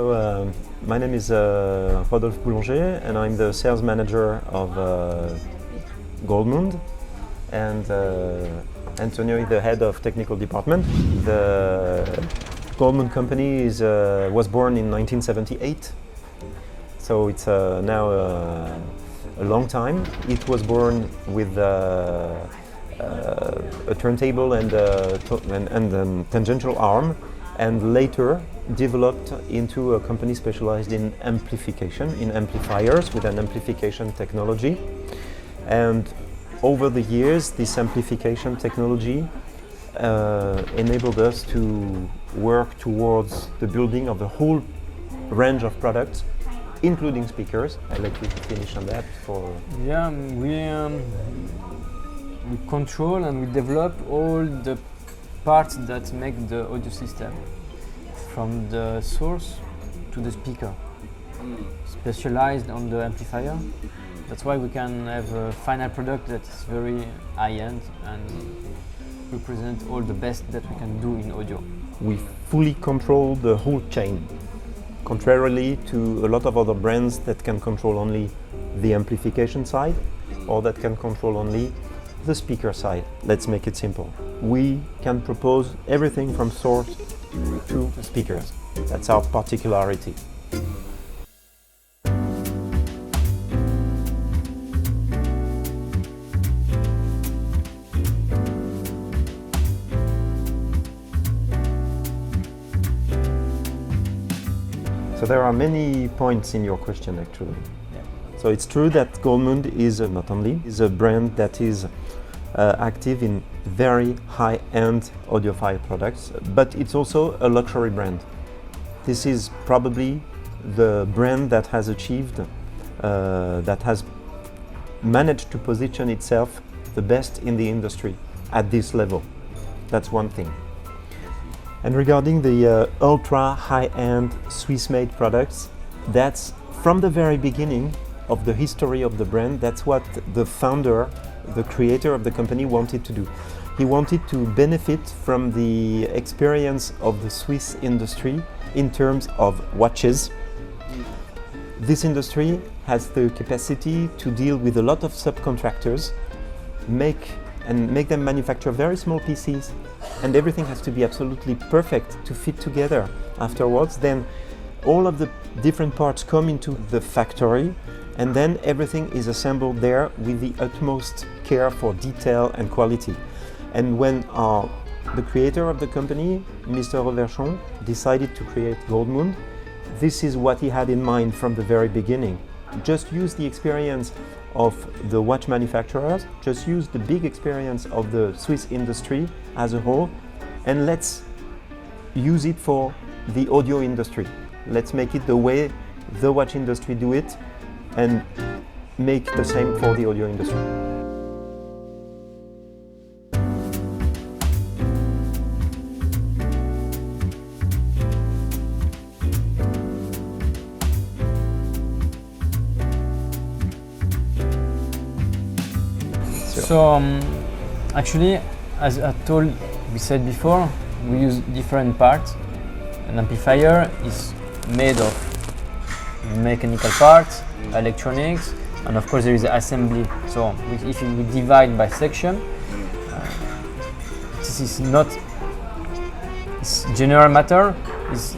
My name is Rodolphe Boulanger, and I'm the sales manager of Goldmund, and Antonio is the head of technical department. The Goldmund company was born in 1978, so it's now a long time. It was born with a turntable and tangential arm, and later developed into a company specialized in amplification, in amplifiers with an amplification technology. And over the years, this amplification technology enabled us to work towards the building of the whole range of products, including speakers. I'll let you finish on that. We control and we develop all the parts that make the audio system, from the source to the speaker, specialized on the amplifier. That's why we can have a final product that is very high-end and represent all the best that we can do in audio. We fully control the whole chain, contrarily to a lot of other brands that can control only the amplification side or that can control only the speaker side. Let's make it simple. We can propose everything from source to speakers. That's our particularity. So there are many points in your question, actually. So it's true that Goldmund is not only a brand that is active in very high-end audiophile products, but it's also a luxury brand. This is probably the brand that has achieved, that has managed to position itself the best in the industry at this level. That's one thing. And regarding the ultra high-end Swiss-made products, that's from the very beginning of the history of the brand. That's what the founder, the creator of the company, wanted to do. He wanted to benefit from the experience of the Swiss industry in terms of watches. This industry has the capacity to deal with a lot of subcontractors, make them manufacture very small pieces, and everything has to be absolutely perfect to fit together afterwards. Then all of the different parts come into the factory, and then everything is assembled there with the utmost care for detail and quality. And when the creator of the company, Mr. Reverchon, decided to create Goldmund, this is what he had in mind from the very beginning. Just use the experience of the watch manufacturers, just use the big experience of the Swiss industry as a whole, and let's use it for the audio industry. Let's make it the way the watch industry do it, and make the same for the audio industry. So actually, as we said before, we use different parts. An amplifier is made of mechanical parts, electronics, and of course there is the assembly. So if we divide by section, this is not general matter.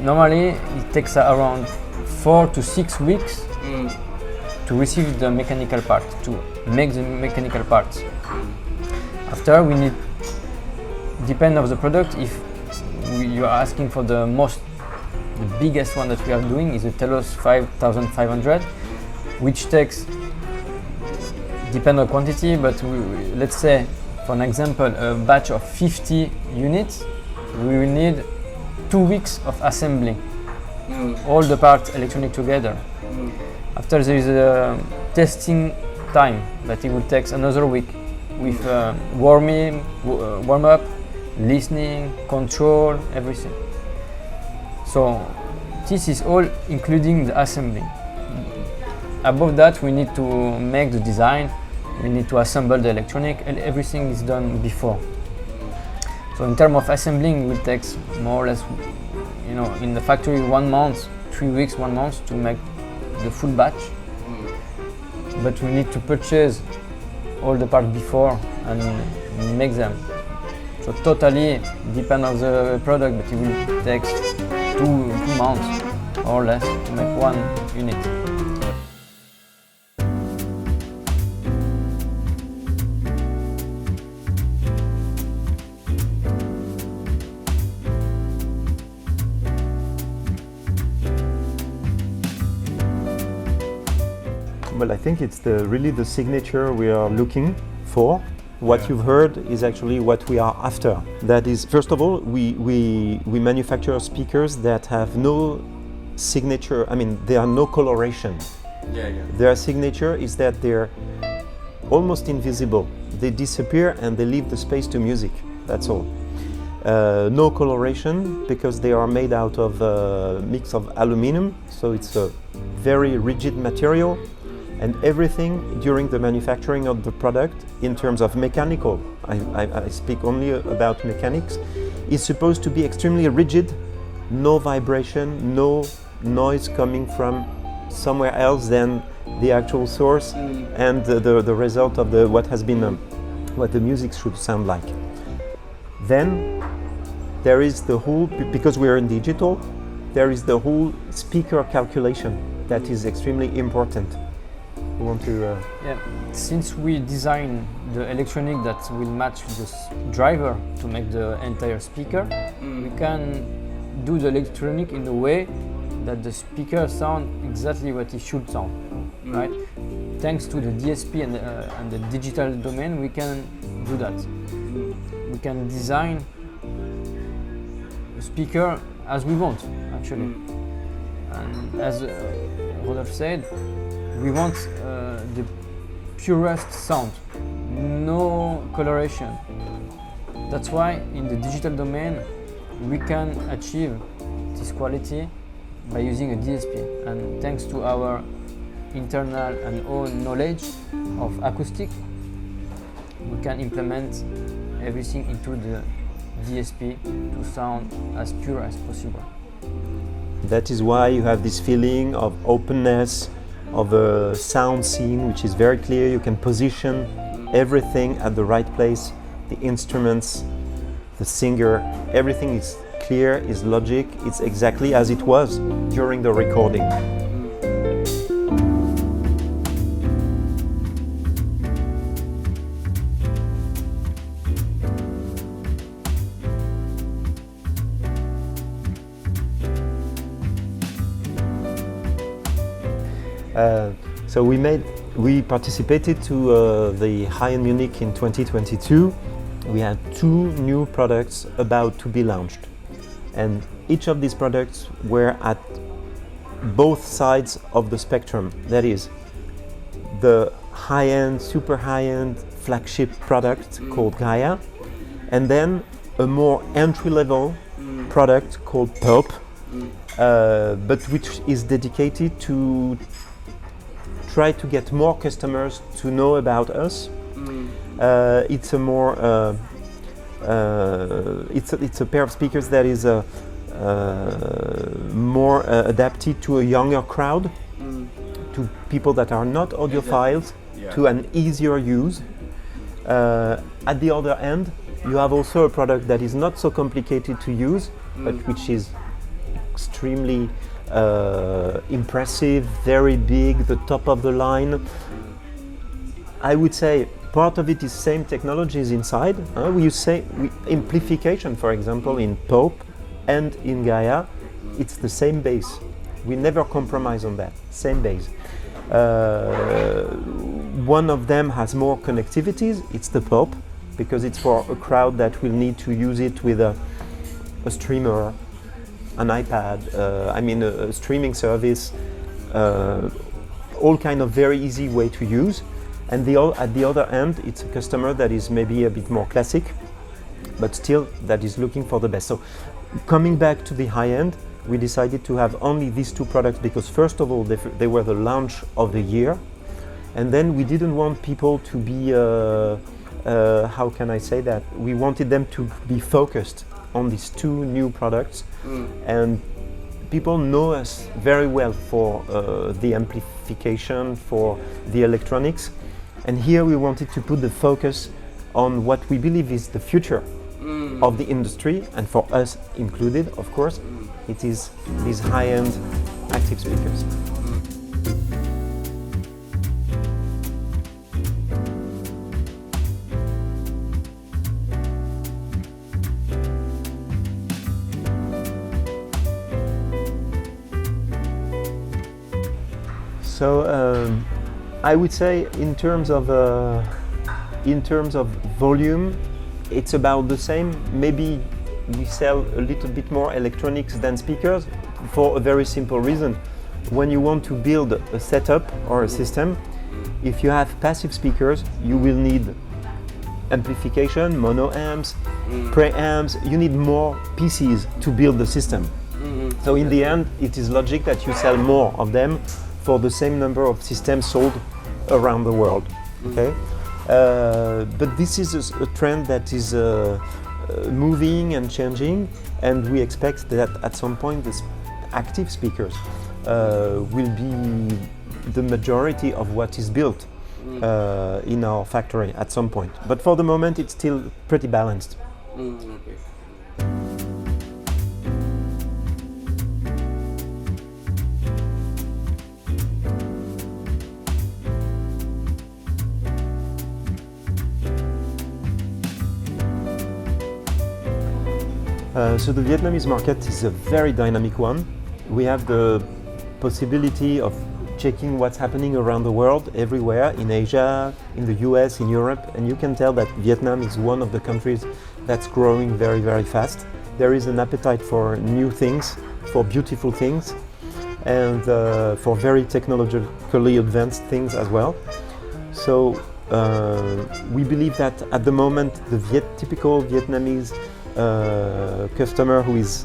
Normally it takes around 4 to 6 weeks to receive the mechanical part, to make the mechanical parts. After, we need, depend on the product. If you are asking for the biggest one that we are doing is the Telos 5500, which takes, depend on quantity, but let's say, for an example, a batch of 50 units, we will need 2 weeks of assembling all the parts electronic together. After, there is a testing time that it will take another week with warm up, listening, control, everything. So this is all including the assembling. Above that, we need to make the design, we need to assemble the electronic, and everything is done before. So in terms of assembling, it will take more or less, in the factory 1 month 3 weeks, 1 month to make the full batch. But we need to purchase all the parts before and make them. So totally depend on the product, but it will take 2 months or less to make one unit. Well, I think it's really the signature we are looking for. What you've heard is actually what we are after. That is, first of all, we manufacture speakers that have no signature. I mean, there are no coloration. Their signature is that they're almost invisible. They disappear and they leave the space to music. That's all. No coloration because they are made out of a mix of aluminum, so it's a very rigid material. And everything during the manufacturing of the product, in terms of mechanical, I speak only about mechanics, is supposed to be extremely rigid, no vibration, no noise coming from somewhere else than the actual source and the result of what has been, what the music should sound like. Then there is the whole, because we are in digital, there is the whole speaker calculation that is extremely important. You want to? Yeah, since we design the electronic that will match the driver to make the entire speaker, we can do the electronic in a way that the speaker sound exactly what it should sound, right? Thanks to the DSP and the digital domain, we can do that. We can design a speaker as we want, actually. And as Rodolphe said, we want the purest sound, no coloration. That's why in the digital domain we can achieve this quality by using a DSP. And thanks to our internal and own knowledge of acoustic, we can implement everything into the DSP to sound as pure as possible. That is why you have this feeling of openness, of a sound scene which is very clear. You can position everything at the right place, the instruments, the singer, everything is clear, is logic, it's exactly as it was during the recording. So we participated to the High-End Munich in 2022. We had 2 new products about to be launched. And each of these products were at both sides of the spectrum. That is, the high-end, super high-end flagship product called Gaia, and then a more entry-level product called Pulp, but which is dedicated to try to get more customers to know about us. It's a more it's a pair of speakers that is more adapted to a younger crowd, to people that are not audiophiles, to an easier use. At the other end, you have also a product that is not so complicated to use, but which is extremely impressive, very big, the top of the line. I would say part of it is same technologies inside. We use amplification, for example, in Pulp and in Gaia. It's the same bass. We never compromise on that. Same bass. One of them has more connectivities. It's the Pulp, because it's for a crowd that will need to use it with a streamer, an iPad, a streaming service, all kind of very easy way to use. And at the other end, it's a customer that is maybe a bit more classic, but still that is looking for the best. So coming back to the high end, we decided to have only these 2 products because first of all, they were the launch of the year. And then we didn't want people to be, how can I say that? We wanted them to be focused on these 2 new products and people know us very well for the amplification, for the electronics, and here we wanted to put the focus on what we believe is the future of the industry, and for us included, of course, it is these high-end active speakers. So I would say in terms of volume, it's about the same. Maybe we sell a little bit more electronics than speakers for a very simple reason. When you want to build a setup or a system, if you have passive speakers, you will need amplification, mono amps, preamps. You need more PCs to build the system. So in the end, it is logic that you sell more of them for the same number of systems sold around the world. Okay, but this is a trend that is moving and changing, and we expect that at some point these active speakers will be the majority of what is built in our factory at some point. But for the moment, it's still pretty balanced. Okay. So the Vietnamese market is a very dynamic one. We have the possibility of checking what's happening around the world, everywhere, in Asia, in the US, in Europe, and you can tell that Vietnam is one of the countries that's growing very, very fast. There is an appetite for new things, for beautiful things, and for very technologically advanced things as well. So we believe that at the moment the typical Vietnamese customer who is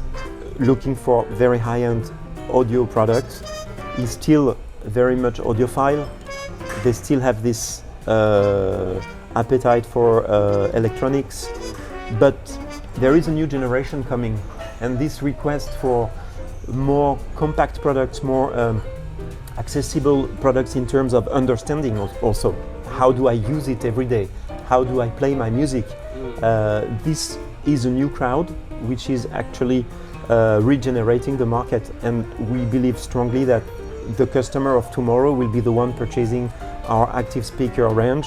looking for very high-end audio products is still very much audiophile. They still have this appetite for electronics, but there is a new generation coming, and this request for more compact products, more accessible products in terms of understanding also. How do I use it every day? How do I play my music? This is a new crowd which is actually regenerating the market, and we believe strongly that the customer of tomorrow will be the one purchasing our active speaker range,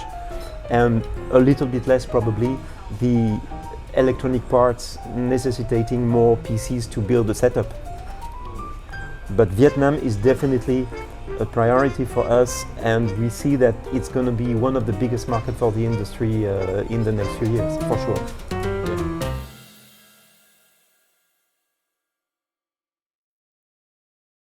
and a little bit less probably the electronic parts necessitating more PCs to build a setup. But Vietnam is definitely a priority for us, and we see that it's going to be one of the biggest markets for the industry in the next few years, for sure.